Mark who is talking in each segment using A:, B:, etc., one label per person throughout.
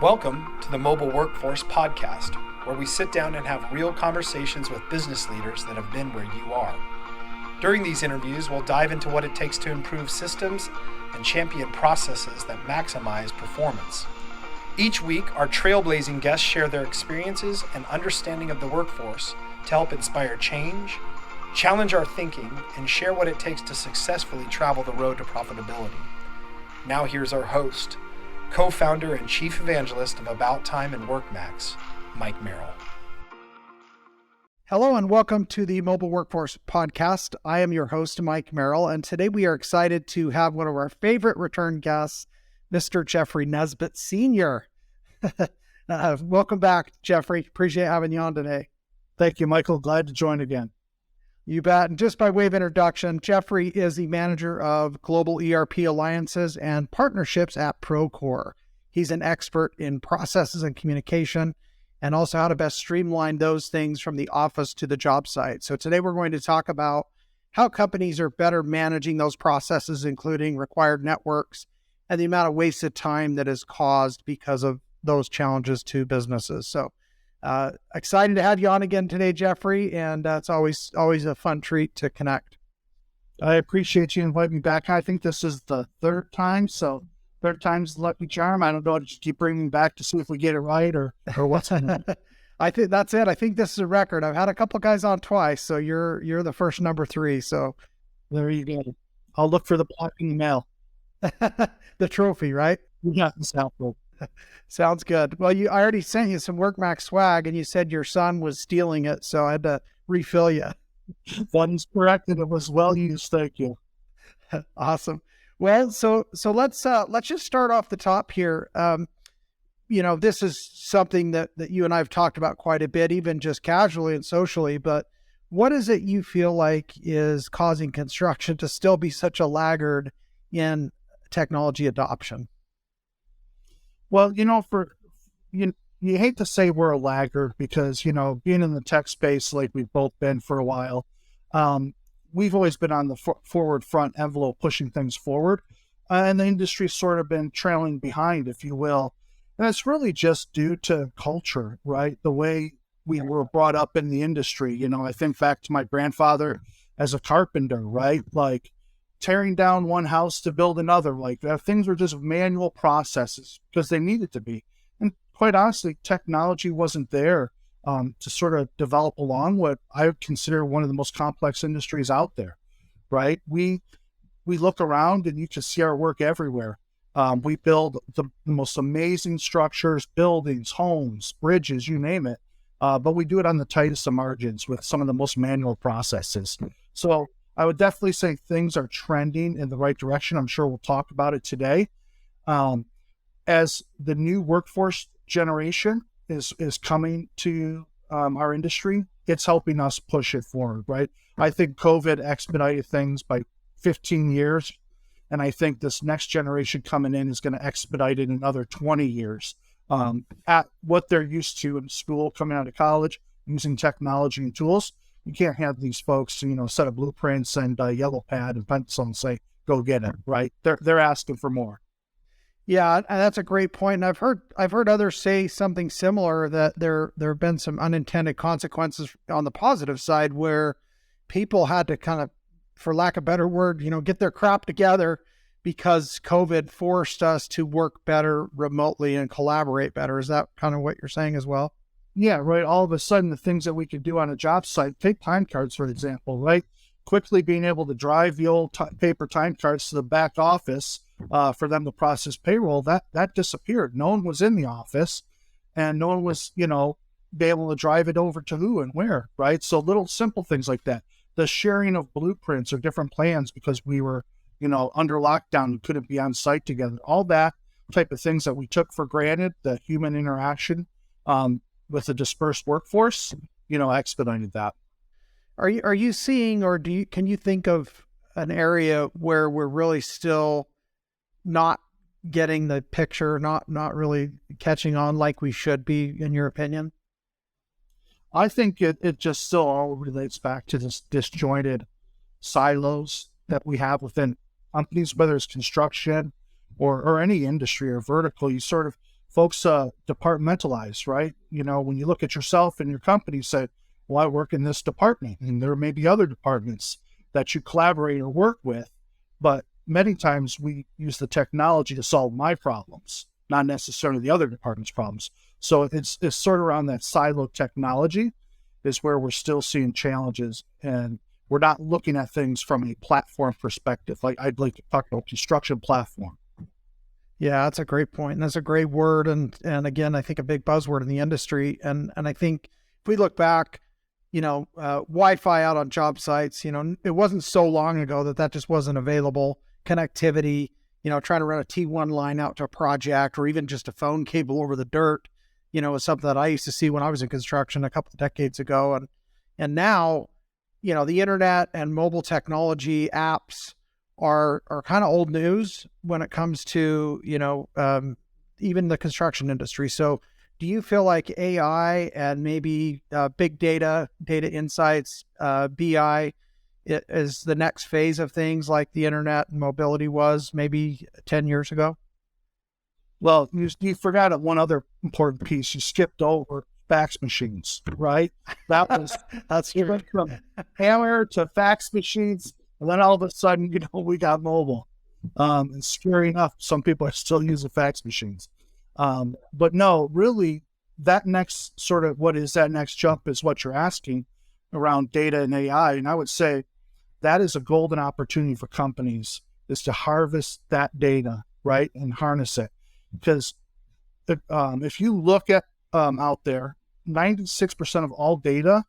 A: Welcome to the Mobile Workforce Podcast, where we sit down and have real conversations with business leaders that have been where you are. During these interviews, we'll dive into what it takes to improve systems and champion processes that maximize performance. Each week, our trailblazing guests share their experiences and understanding of the workforce to help inspire change, challenge our thinking, and share what it takes to successfully travel the road to profitability. Now here's our host, co-founder and chief evangelist of About Time and WorkMax, Mike Merrill.
B: Hello and welcome to the Mobile Workforce Podcast. I am your host, Mike Merrill, and today we are excited to have one of our favorite return guests, Mr. Jeffrey Nesbitt Sr. Welcome back, Jeffrey. Appreciate having you on today.
C: Thank you, Michael. Glad to join again.
B: You bet. And just by way of introduction, Jeffrey is the manager of global ERP alliances and partnerships at Procore. He's an expert in processes and communication and also how to best streamline those things from the office to the job site. So today we're going to talk about how companies are better managing those processes, including required networks and the amount of wasted time that is caused because of those challenges to businesses. So excited to have you on again today, Jeffrey, and it's always a fun treat to connect.
C: I appreciate you inviting me back. I think this is the third time, so third time's the lucky charm. I don't know, just keep bringing me back to see if we get it right or what's in it.
B: I think that's it. I think this is a record. I've had a couple guys on twice, so you're the first number 3. So
C: there you go. I'll look for the plaque in the mail.
B: The trophy, right?
C: Yeah, it's helpful.
B: Sounds good. Well, I already sent you some WorkMax swag, and you said your son was stealing it, so I had to refill you.
C: That is correct, and it was well used. Thank you.
B: Awesome. Well, so let's just start off the top here. This is something that you and I have talked about quite a bit, even just casually and socially. But what is it you feel like is causing construction to still be such a laggard in technology adoption?
C: Well, you hate to say we're a laggard because, being in the tech space like we've both been for a while, we've always been on the forward front envelope pushing things forward. And the industry's sort of been trailing behind, if you will. And it's really just due to culture, right? The way we were brought up in the industry. I think back to my grandfather as a carpenter, right? Like, tearing down one house to build another, things were just manual processes because they needed to be. And quite honestly, technology wasn't there to sort of develop along what I would consider one of the most complex industries out there, right? We look around and you can see our work everywhere. We build the most amazing structures, buildings, homes, bridges, you name it. But we do it on the tightest of margins with some of the most manual processes. So I would definitely say things are trending in the right direction. I'm sure we'll talk about it today. As the new workforce generation is coming to our industry, it's helping us push it forward, right? I think COVID expedited things by 15 years, and I think this next generation coming in is going to expedite it another 20 years at what they're used to in school, coming out of college, using technology and tools. You can't have these folks, set of blueprints and a yellow pad and pencil and say, go get it, right? They're asking for more.
B: Yeah, and that's a great point. And I've heard others say something similar, that there have been some unintended consequences on the positive side where people had to kind of, for lack of a better word, get their crap together because COVID forced us to work better remotely and collaborate better. Is that kind of what you're saying as well?
C: Yeah, right. All of a sudden, the things that we could do on a job site, take time cards, for example, right? Quickly being able to drive the old paper time cards to the back office for them to process payroll, that disappeared. No one was in the office and no one was, be able to drive it over to who and where, right? So little simple things like that. The sharing of blueprints or different plans because we were, under lockdown, we couldn't be on site together. All that type of things that we took for granted, the human interaction, with a dispersed workforce, expedited that.
B: Are you seeing, or can you think of an area where we're really still not getting the picture, not really catching on like we should be, in your opinion?
C: I think it just still all relates back to this disjointed silos that we have within companies, whether it's construction or any industry or vertical. You sort of folks departmentalize, right? When you look at yourself and your company, you say, well, I work in this department, and there may be other departments that you collaborate or work with, but many times we use the technology to solve my problems, not necessarily the other department's problems. So it's sort of around that silo technology is where we're still seeing challenges, and we're not looking at things from a platform perspective. Like I'd like to talk about construction platform.
B: Yeah, that's a great point. And that's a great word. And again, I think a big buzzword in the industry. And I think if we look back, Wi-Fi out on job sites, it wasn't so long ago that just wasn't available. Connectivity, trying to run a T1 line out to a project, or even just a phone cable over the dirt, was something that I used to see when I was in construction a couple of decades ago. And now, the internet and mobile technology apps are kind of old news when it comes to, even the construction industry. So do you feel like AI and maybe big data insights, BI is the next phase of things like the internet and mobility was maybe 10 years ago?
C: Well, you forgot one other important piece. You skipped over fax machines, right? That was
B: That's true.
C: from hammer to fax machines. And then all of a sudden, we got mobile. And scary enough, some people are still using fax machines. But no, really, that next sort of what is that next jump is what you're asking around data and AI. And I would say that is a golden opportunity for companies, is to harvest that data, right, and harness it. Because if you look at out there, 96% of all data,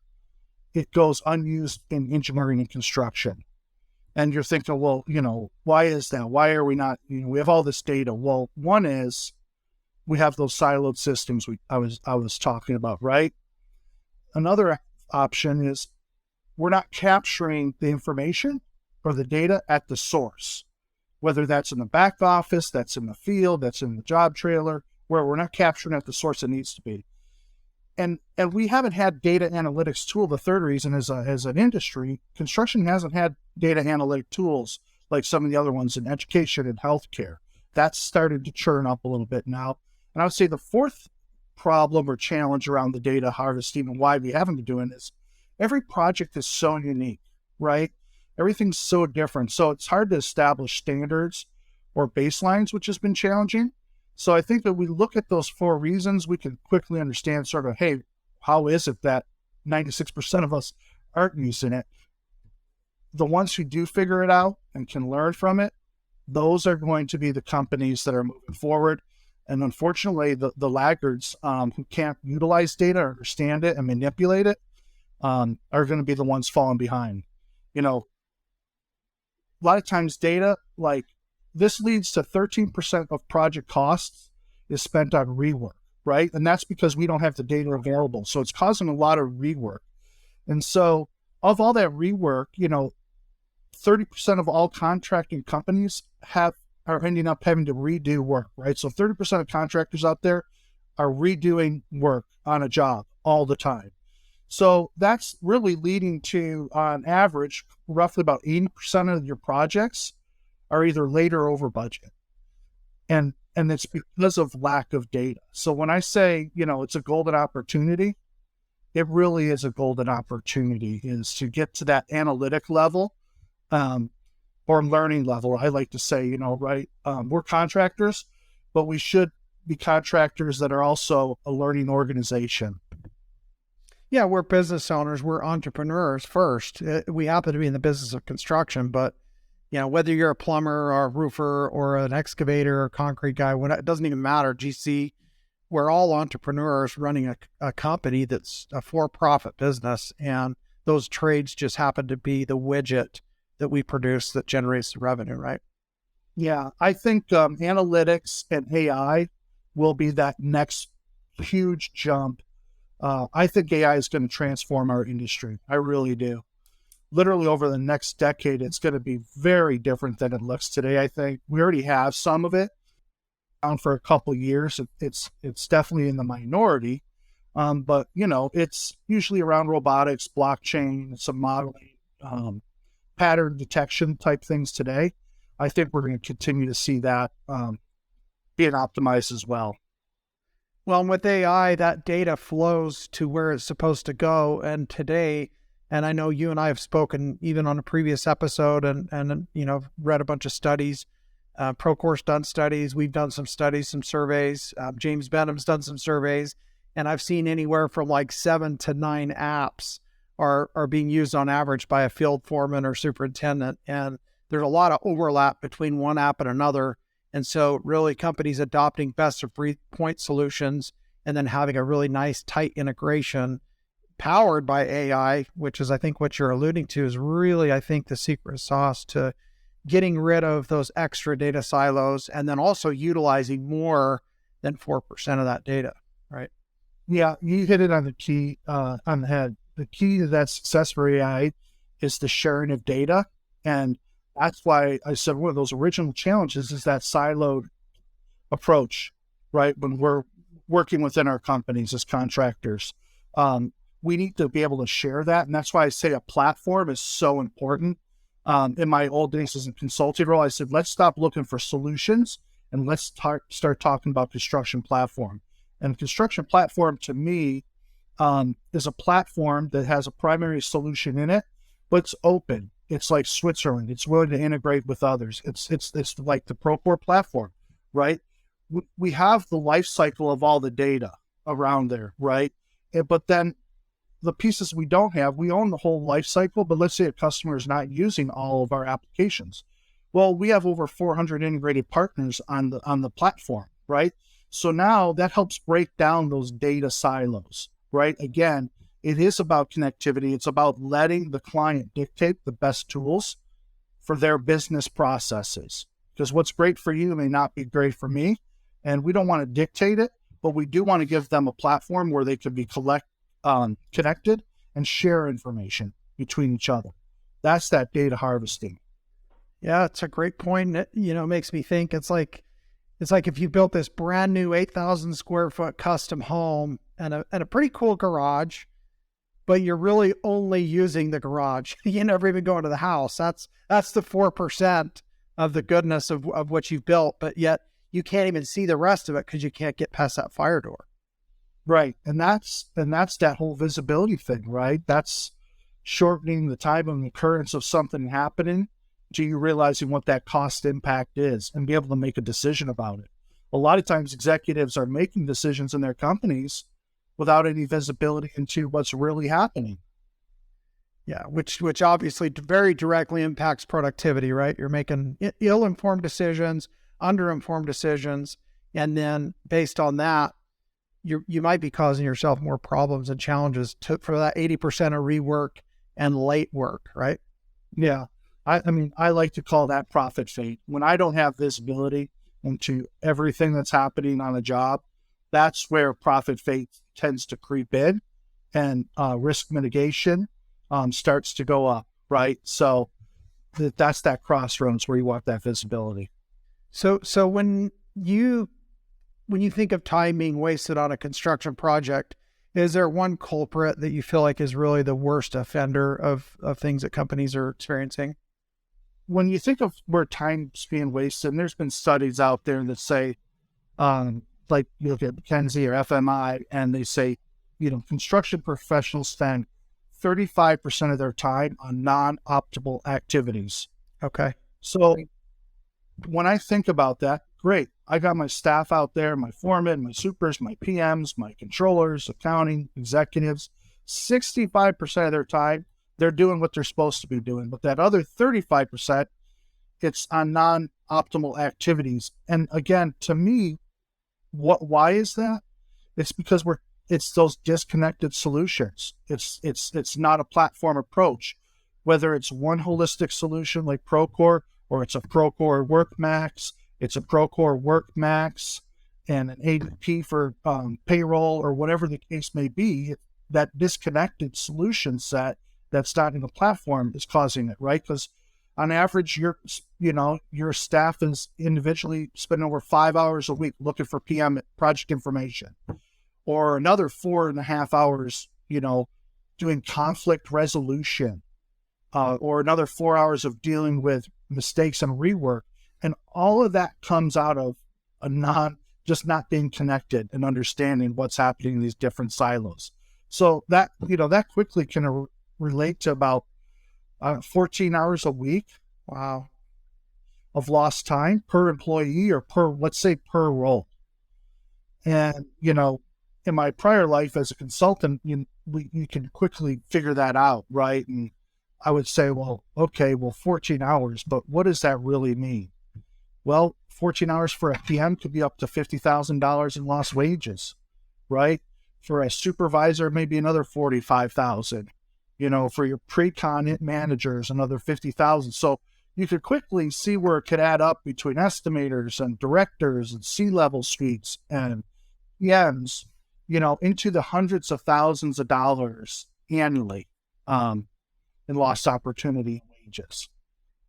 C: it goes unused in engineering and construction. And you're thinking, well, why is that? Why are we not, we have all this data. Well, one is we have those siloed systems I was talking about, right? Another option is we're not capturing the information or the data at the source, whether that's in the back office, that's in the field, that's in the job trailer, where we're not capturing at the source it needs to be. And we haven't had data analytics tool. The third reason is as an industry, construction hasn't had data analytic tools like some of the other ones in education and healthcare. That's started to churn up a little bit now. And I would say the fourth problem or challenge around the data harvesting and why we haven't been doing this, every project is so unique, right? Everything's so different. So it's hard to establish standards or baselines, which has been challenging. So I think that we look at those four reasons, we can quickly understand sort of, hey, how is it that 96% of us aren't using it? The ones who do figure it out and can learn from it, those are going to be the companies that are moving forward. And unfortunately, the laggards who can't utilize data or understand it and manipulate it are going to be the ones falling behind. A lot of times data, like this leads to 13% of project costs is spent on rework, right? And that's because we don't have the data available. So it's causing a lot of rework. And so of all that rework, 30% of all contracting companies are ending up having to redo work, right? So 30% of contractors out there are redoing work on a job all the time. So that's really leading to, on average, roughly about 80% of your projects are either late or over budget. And it's because of lack of data. So when I say, it's a golden opportunity, it really is a golden opportunity, is to get to that analytic level or learning level. I like to say, right, we're contractors, but we should be contractors that are also a learning organization.
B: Yeah, we're business owners. We're entrepreneurs first. We happen to be in the business of construction, but whether you're a plumber or a roofer or an excavator or concrete guy, it doesn't even matter. GC, we're all entrepreneurs running a company that's a for-profit business, and those trades just happen to be the widget that we produce that generates the revenue, right?
C: Yeah, I think analytics and AI will be that next huge jump. I think AI is going to transform our industry. I really do. Literally over the next decade, it's going to be very different than it looks today. I think we already have some of it down for a couple of years. It's definitely in the minority, but it's usually around robotics, blockchain, some modeling, pattern detection type things today. I think we're going to continue to see that being optimized as well.
B: Well, and with AI, that data flows to where it's supposed to go. And today, and I know you and I have spoken even on a previous episode and read a bunch of studies. Procore's done studies. We've done some studies, some surveys. James Benham's done some surveys. And I've seen anywhere from like 7 to 9 apps are being used on average by a field foreman or superintendent. And there's a lot of overlap between one app and another. And so really companies adopting best of breed point solutions and then having a really nice tight integration powered by AI, which is I think what you're alluding to, is really, I think, the secret sauce to getting rid of those extra data silos and then also utilizing more than 4% of that data, right?
C: Yeah, you hit it on the key, on the head. The key to that success for AI is the sharing of data. And that's why I said one of those original challenges is that siloed approach, right? When we're working within our companies as contractors, we need to be able to share that. And that's why I say a platform is so important. In my old days as a consulting role, I said, let's stop looking for solutions and let's start talking about construction platform. And construction platform to me is a platform that has a primary solution in it, but it's open. It's like Switzerland. It's willing to integrate with others. It's like the Procore platform, right? We have the life cycle of all the data around there, right? But then the pieces we don't have, we own the whole life cycle, but let's say a customer is not using all of our applications. Well, we have over 400 integrated partners on the platform, right? So now that helps break down those data silos, right? Again, it is about connectivity. It's about letting the client dictate the best tools for their business processes. Because what's great for you may not be great for me. And we don't want to dictate it, but we do want to give them a platform where they can be connected and share information between each other. That's that data harvesting.
B: Yeah, it's a great point. It, makes me think it's like if you built this brand new 8,000 square foot custom home and a pretty cool garage, but you're really only using the garage. You never even go into the house. That's the 4% of the goodness of what you've built, but yet you can't even see the rest of it because you can't get past that fire door.
C: Right. And that's that whole visibility thing, right? That's shortening the time of occurrence of something happening to you realizing what that cost impact is and be able to make a decision about it. A lot of times executives are making decisions in their companies without any visibility into what's really happening.
B: Yeah, which obviously very directly impacts productivity, right? You're making ill-informed decisions, under-informed decisions, and then based on that, you might be causing yourself more problems and challenges for that 80% of rework and late work, right?
C: Yeah. I mean, I like to call that profit fate. When I don't have visibility into everything that's happening on a job, that's where profit fate tends to creep in and risk mitigation starts to go up, right? So that's that crossroads where you want that visibility.
B: So when you think of time being wasted on a construction project, is there one culprit that you feel like is really the worst offender of things that companies are experiencing?
C: When you think of where time's being wasted, and there's been studies out there that say, like you look at McKinsey or FMI, and they say, construction professionals spend 35% of their time on non-optimal activities.
B: Okay.
C: So when I think about that, great. I got my staff out there, my foremen, my supers, my PMs, my controllers, accounting, executives. 65% of their time, they're doing what they're supposed to be doing. But that other 35%, it's on non-optimal activities. And again, to me, why is that? It's because it's those disconnected solutions. It's not a platform approach. Whether it's one holistic solution like Procore, or it's a Procore WorkMax, it's a Procore WorkMax and an ADP for payroll or whatever the case may be, that disconnected solution set that's not in the platform is causing it, right? Because on average, your staff is individually spending over 5 hours a week looking for PM project information, or another 4.5 hours, doing conflict resolution, or another 4 hours of dealing with mistakes and rework. And all of that comes out of a just not being connected and understanding what's happening in these different silos. So that, that quickly can relate to about 14 hours a week.
B: Wow.
C: Of lost time per employee or let's say per role. And, in my prior life as a consultant, you can quickly figure that out, right? And I would say, 14 hours, but what does that really mean? Well, 14 hours for a PM could be up to $50,000 in lost wages, right? For a supervisor, maybe another $45,000. For your pre-con managers, another $50,000. So you could quickly see where it could add up between estimators and directors and C-level suites and PMs, into the hundreds of thousands of dollars annually in lost opportunity wages.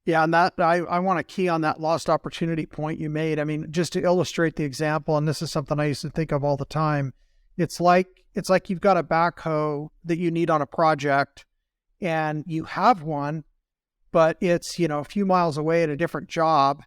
B: Yeah, and that I want to key on that lost opportunity point you made. I mean, just to illustrate the example, and this is something I used to think of all the time. It's like you've got a backhoe that you need on a project, and you have one, but it's, a few miles away at a different job,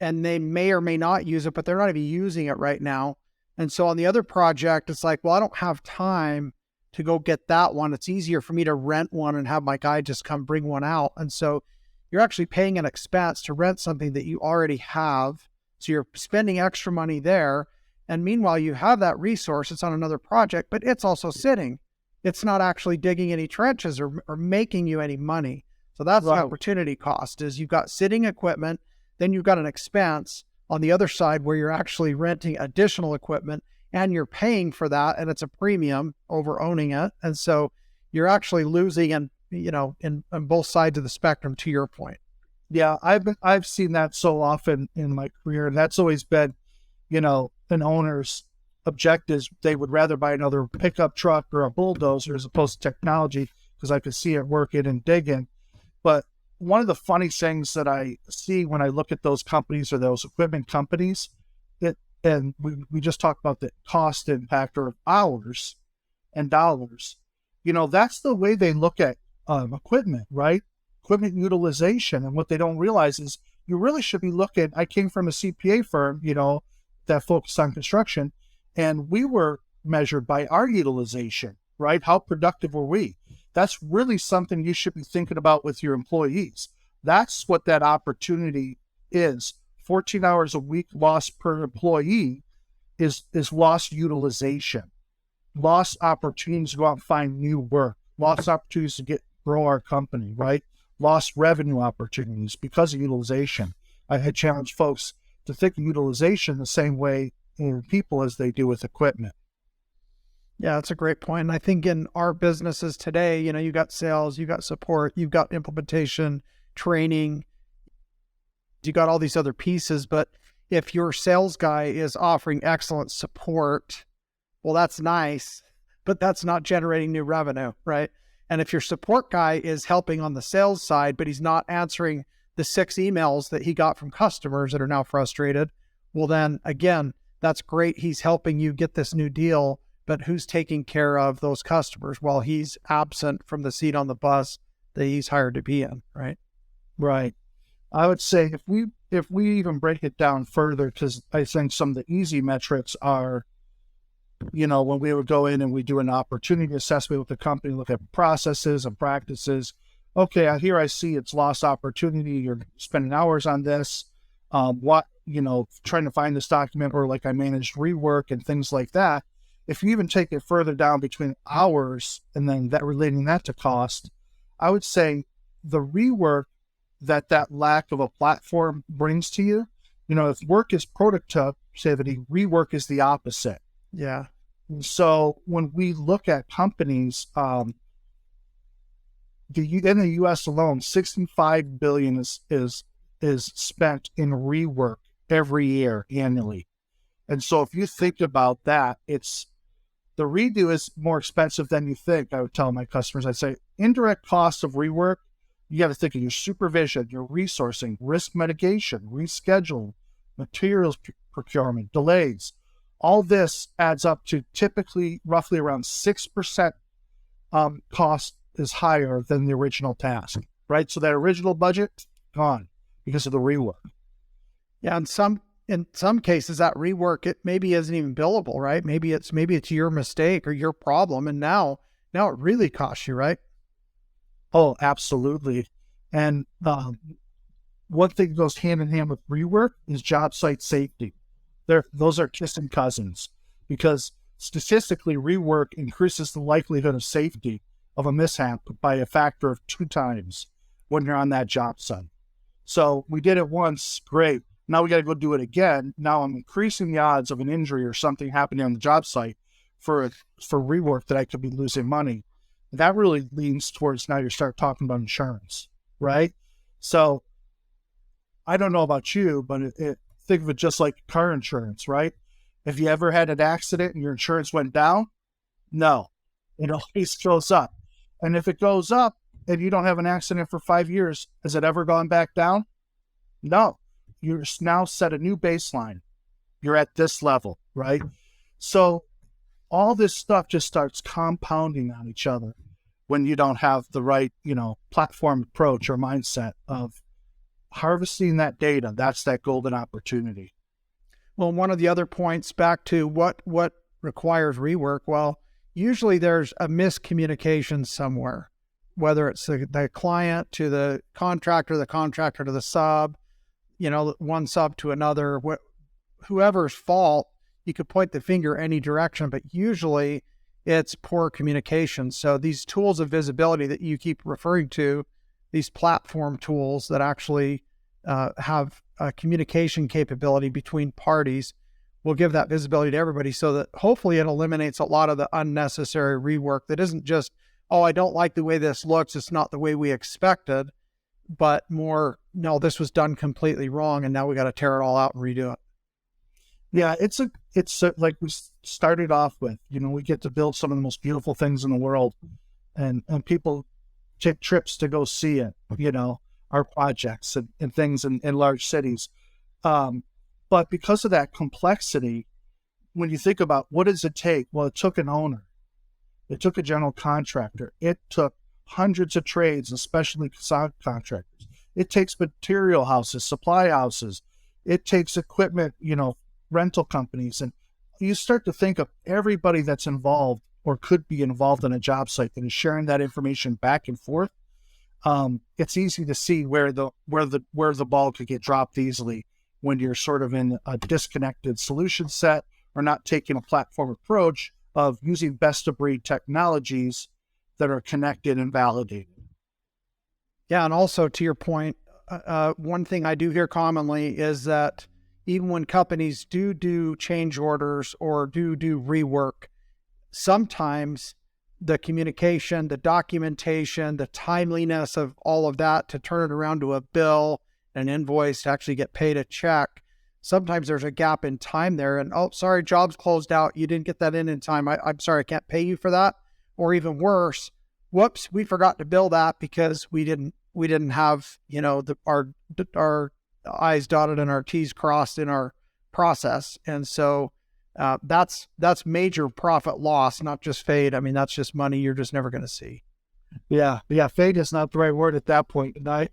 B: and they may or may not use it, but they're not even using it right now. And so on the other project, it's like, well, I don't have time to go get that one. It's easier for me to rent one and have my guy just come bring one out. And so you're actually paying an expense to rent something that you already have. So you're spending extra money there. And meanwhile, you have that resource. It's on another project, but it's also sitting. It's not actually digging any trenches or making you any money. So that's
C: right.
B: The opportunity cost is you've got sitting equipment, then you've got an expense on the other side where you're actually renting additional equipment and you're paying for that, and it's a premium over owning it. And so you're actually losing in both sides of the spectrum, to your point.
C: Yeah, I've seen that so often in my career, and that's always been, an owner's objectives. They would rather buy another pickup truck or a bulldozer as opposed to technology because I could see it working and digging. But one of the funny things that I see when I look at those companies or those equipment companies, and we just talked about the cost impact of hours and dollars, that's the way they look at equipment, right? Equipment utilization. And what they don't realize is you really should be looking, I came from a CPA firm, that focused on construction, and we were measured by our utilization, right? How productive were we? That's really something you should be thinking about with your employees. That's what that opportunity is. 14 hours a week lost per employee is lost utilization, lost opportunities to go out and find new work, lost opportunities to grow our company, right? Lost revenue opportunities because of utilization. I had challenged folks to think of utilization the same way in people as they do with equipment.
B: Yeah, that's a great point. And I think in our businesses today, you got sales, you got support, you've got implementation, training, you got all these other pieces. But if your sales guy is offering excellent support, well, that's nice, but that's not generating new revenue, right? And if your support guy is helping on the sales side, but he's not answering the 6 emails that he got from customers that are now frustrated, well, then again, that's great. He's helping you get this new deal, but who's taking care of those customers while he's absent from the seat on the bus that he's hired to be in, right?
C: Right. I would say if we even break it down further, because I think some of the easy metrics are, when we would go in and we do an opportunity assessment with the company, look at processes and practices. Okay, here I see it's lost opportunity. You're spending hours on this. Trying to find this document, or like I managed rework and things like that. If you even take it further down between hours and then relating that to cost, I would say the rework that lack of a platform brings to you, if work is productivity, rework is the opposite.
B: Yeah.
C: So when we look at companies, in the U.S. alone, $65 billion is spent in rework every year annually. And so if you think about that, the redo is more expensive than you think. I would tell my customers, I'd say indirect costs of rework, you got to think of your supervision, your resourcing, risk mitigation, rescheduling, materials procurement, delays. All this adds up to typically roughly around 6% cost is higher than the original task, right? So that original budget, gone because of the rework.
B: Yeah, and some in some cases that rework, it maybe isn't even billable, right? Maybe it's your mistake or your problem. And now it really costs you, right?
C: Oh, absolutely. And one thing that goes hand in hand with rework is job site safety. Those are kissing cousins, because statistically, rework increases the likelihood of safety of a mishap by a factor of 2 times when you're on that job site. So we did it once, great. Now we got to go do it again. Now I'm increasing the odds of an injury or something happening on the job site for rework that I could be losing money. That really leans towards now you start talking about insurance, right? So I don't know about you, but think of it just like car insurance, right? Have you ever had an accident and your insurance went down? No, it always goes up. And if it goes up and you don't have an accident for 5 years, has it ever gone back down? No. You're now set a new baseline. You're at this level, right? So all this stuff just starts compounding on each other when you don't have the right, platform approach or mindset of harvesting that data. That's that golden opportunity.
B: Well, one of the other points back to what requires rework, well, usually there's a miscommunication somewhere, whether it's the client to the contractor to the sub, one sub to another, whoever's fault. You could point the finger any direction, but usually it's poor communication. So these tools of visibility that you keep referring to, these platform tools that actually have a communication capability between parties, will give that visibility to everybody, so that hopefully it eliminates a lot of the unnecessary rework that isn't just, oh, I don't like the way this looks, it's not the way we expected, but more, no, this was done completely wrong and now we got to tear it all out and redo it.
C: Yeah, it's like we started off with, we get to build some of the most beautiful things in the world, and people take trips to go see it, our projects and things in large cities. But because of that complexity, when you think about what does it take? Well, it took an owner. It took a general contractor. It took hundreds of trades, especially subcontractors. It takes material houses, supply houses. It takes equipment, rental companies. And you start to think of everybody that's involved or could be involved in a job site that is sharing that information back and forth. It's easy to see where the ball could get dropped easily when you're sort of in a disconnected solution set or not taking a platform approach of using best of breed technologies that are connected and validated.
B: Yeah. And also to your point, one thing I do hear commonly is that even when companies do change orders or do rework, sometimes the communication, the documentation, the timeliness of all of that to turn it around to a bill, an invoice, to actually get paid a check, sometimes there's a gap in time there. And, oh, sorry, job's closed out. You didn't get that in time. I'm sorry, I can't pay you for that. Or even worse, whoops, we forgot to bill that because we didn't have, our I's dotted and our T's crossed in our process. And so that's major profit loss, not just fade. I mean, that's just money you're just never going to see.
C: Yeah. Fade is not the right word at that point. And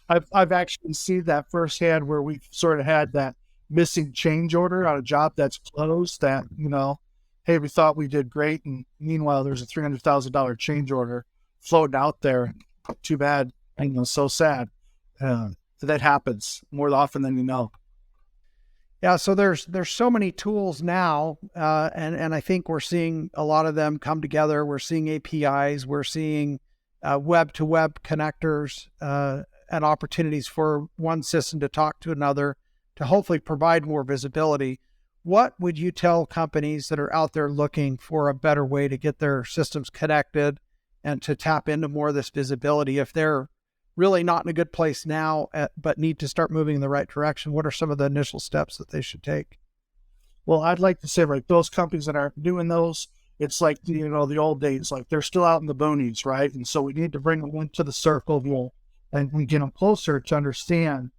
C: I've actually seen that firsthand, where we've sort of had that missing change order on a job that's closed that, hey, we thought we did great. And meanwhile, there's a $300,000 change order floating out there. Too bad. So sad. That happens more often than you know.
B: Yeah. So there's so many tools now. And I think we're seeing a lot of them come together. We're seeing APIs, we're seeing web to web connectors, and opportunities for one system to talk to another to hopefully provide more visibility. What would you tell companies that are out there looking for a better way to get their systems connected and to tap into more of this visibility if they're really not in a good place now, but need to start moving in the right direction? What are some of the initial steps that they should take?
C: Well, I'd like to say, like, those companies that aren't doing those, it's like, the old days, like they're still out in the boonies, right? And so we need to bring them into the circle here and get them closer to understand,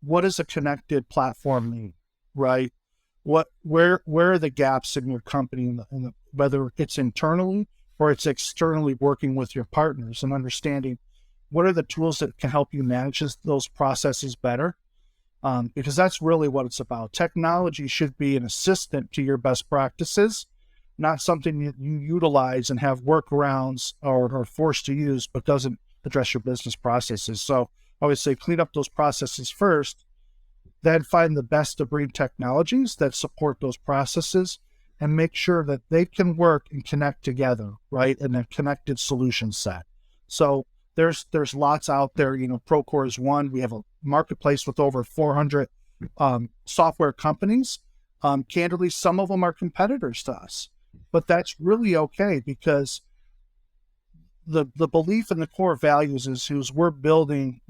C: what does a connected platform mean, right? Where are the gaps in your company, whether it's internally or it's externally, working with your partners and understanding what are the tools that can help you manage those processes better. because that's really what it's about. Technology should be an assistant to your best practices, not something that you utilize and have workarounds or are forced to use, but doesn't address your business processes. So I always say clean up those processes first, then find the best of breed technologies that support those processes and make sure that they can work and connect together, right? In a connected solution set. So there's lots out there. Procore is one. We have a marketplace with over 400 software companies. Candidly, some of them are competitors to us, but that's really okay, because the belief in the core values is we're building,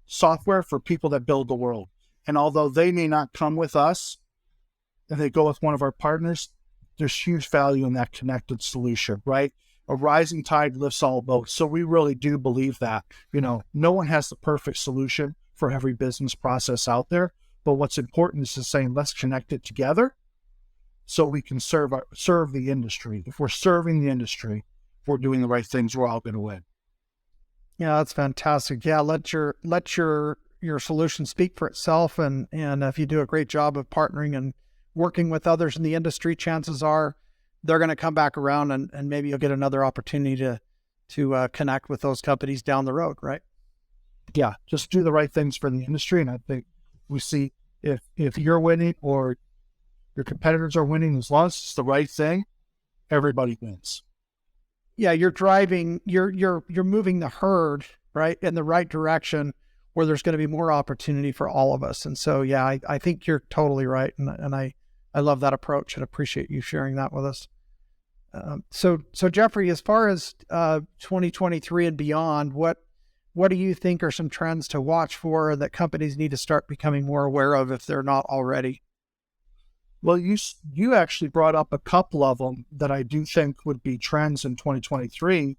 C: software for people that build the world. And although they may not come with us and they go with one of our partners, there's huge value in that connected solution, right? A rising tide lifts all boats. So we really do believe that, no one has the perfect solution for every business process out there. But what's important is to say, let's connect it together so we can serve the industry. If we're serving the industry, if we're doing the right things, we're all going to win.
B: Yeah, that's fantastic. Yeah, let your solution speak for itself. And if you do a great job of partnering and working with others in the industry, chances are they're going to come back around and maybe you'll get another opportunity to connect with those companies down the road, right?
C: Yeah, just do the right things for the industry. And I think we see if you're winning or your competitors are winning, as long as it's the right thing, everybody wins.
B: Yeah, you're moving the herd, right, in the right direction where there's going to be more opportunity for all of us. And so, yeah, I think you're totally right. And I love that approach and appreciate you sharing that with us. So Jeffrey, as far as 2023 and beyond, what do you think are some trends to watch for that companies need to start becoming more aware of if they're not already?
C: Well, you actually brought up a couple of them that I do think would be trends in 2023.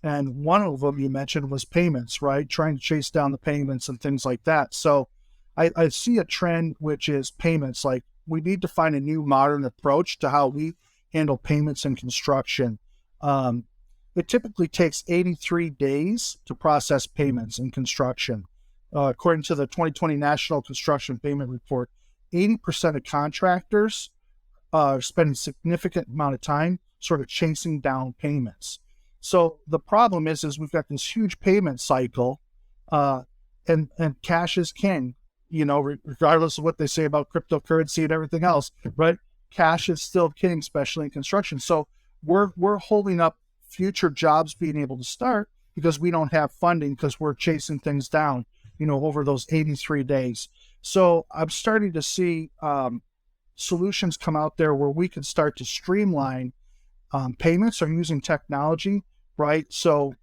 C: And one of them you mentioned was payments, right? Trying to chase down the payments and things like that. So I see a trend, which is payments. Like, we need to find a new modern approach to how we handle payments in construction. It typically takes 83 days to process payments in construction. According to the 2020 National Construction Payment Report, 80% of contractors are spending a significant amount of time sort of chasing down payments. So the problem is we've got this huge payment cycle, and cash is king, regardless of what they say about cryptocurrency and everything else, right? Cash is still king, especially in construction. So we're holding up future jobs being able to start because we don't have funding, because we're chasing things down, over those 83 days. So I'm starting to see solutions come out there where we can start to streamline payments or using technology, right? So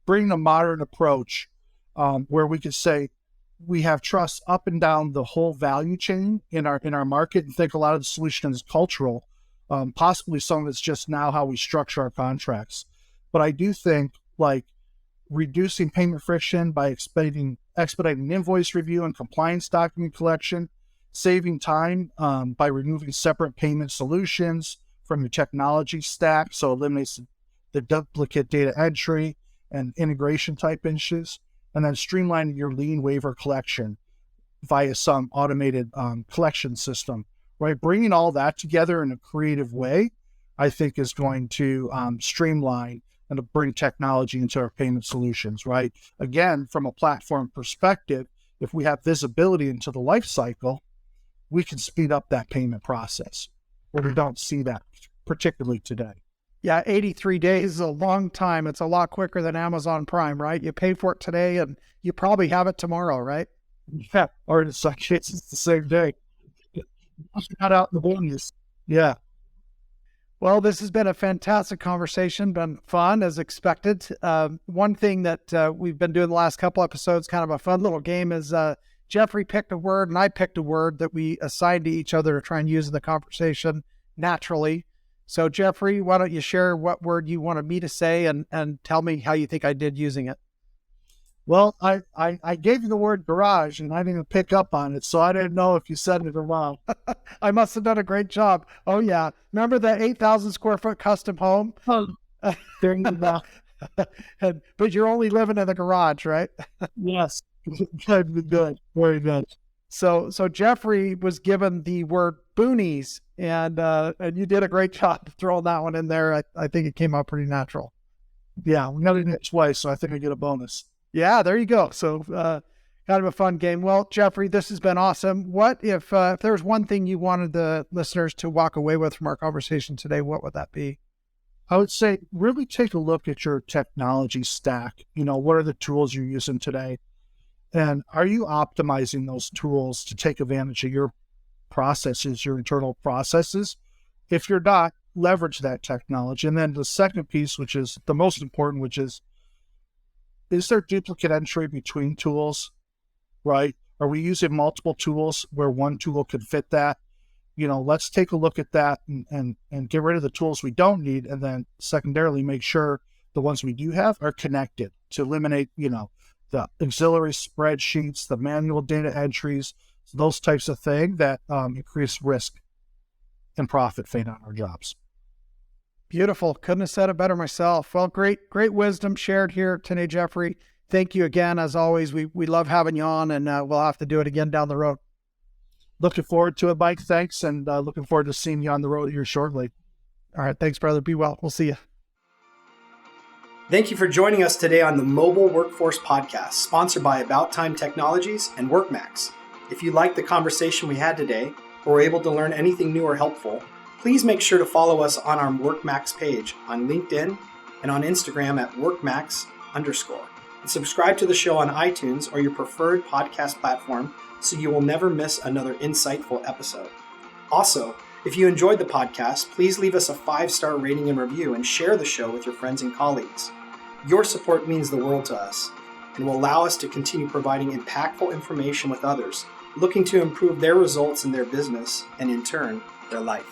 C: bring a modern approach where we could say we have trust up and down the whole value chain in our market, and think a lot of the solution is cultural. Possibly some of it's just now how we structure our contracts. But I do think, like, reducing payment friction by expediting invoice review and compliance document collection, saving time by removing separate payment solutions from your technology stack, so eliminates the duplicate data entry and integration type issues, and then streamlining your lien waiver collection via some automated collection system, right? Bringing all that together in a creative way, I think, is going to streamline and to bring technology into our payment solutions, right? Again, from a platform perspective, if we have visibility into the life cycle, we can speed up that payment process, where we don't see that particularly today.
B: Yeah, 83 days is a long time. It's a lot quicker than Amazon Prime, right? You pay for it today and you probably have it tomorrow, right?
C: Yeah, or in some cases, it's the same day. Not out in the bonus. Yeah.
B: Well, this has been a fantastic conversation, been fun as expected. One thing that we've been doing the last couple episodes, kind of a fun little game, is Jeffrey picked a word and I picked a word that we assigned to each other to try and use in the conversation naturally. So Jeffrey, why don't you share what word you wanted me to say and tell me how you think I did using it?
C: Well, I gave you the word garage and I didn't even pick up on it, so I didn't know if you said it or not.
B: I must have done a great job. Oh yeah. Remember that 8,000 square foot custom home?
C: Oh, there you go.
B: But you're only living in the garage, right?
C: Yes. Good. Very good.
B: So Jeffrey was given the word boonies, and you did a great job throwing that one in there. I think it came out pretty natural.
C: Yeah, we got it twice, so I think I get a bonus.
B: Yeah, there you go. So kind of a fun game. Well, Jeffrey, this has been awesome. What if there's one thing you wanted the listeners to walk away with from our conversation today, what would that be?
C: I would say really take a look at your technology stack. What are the tools you're using today? And are you optimizing those tools to take advantage of your processes, your internal processes? If you're not, leverage that technology. And then the second piece, which is the most important, which is there duplicate entry between tools, right? Are we using multiple tools where one tool could fit that? Let's take a look at that and get rid of the tools we don't need. And then secondarily, make sure the ones we do have are connected to eliminate, the auxiliary spreadsheets, the manual data entries, those types of things that increase risk and profit fade on our jobs.
B: Beautiful. Couldn't have said it better myself. Well, great wisdom shared here today, Jeffrey. Thank you again. As always, we love having you on, and we'll have to do it again down the road.
C: Looking forward to it, Mike. Thanks. And looking forward to seeing you on the road here shortly.
B: All right. Thanks, brother. Be well. We'll see you.
A: Thank you for joining us today on the Mobile Workforce Podcast, sponsored by About Time Technologies and WorkMax. If you liked the conversation we had today, or were able to learn anything new or helpful, please make sure to follow us on our WorkMax page on LinkedIn and on Instagram at WorkMax_. And subscribe to the show on iTunes or your preferred podcast platform so you will never miss another insightful episode. Also, if you enjoyed the podcast, please leave us a 5-star rating and review and share the show with your friends and colleagues. Your support means the world to us and will allow us to continue providing impactful information with others looking to improve their results in their business and, in turn, their life.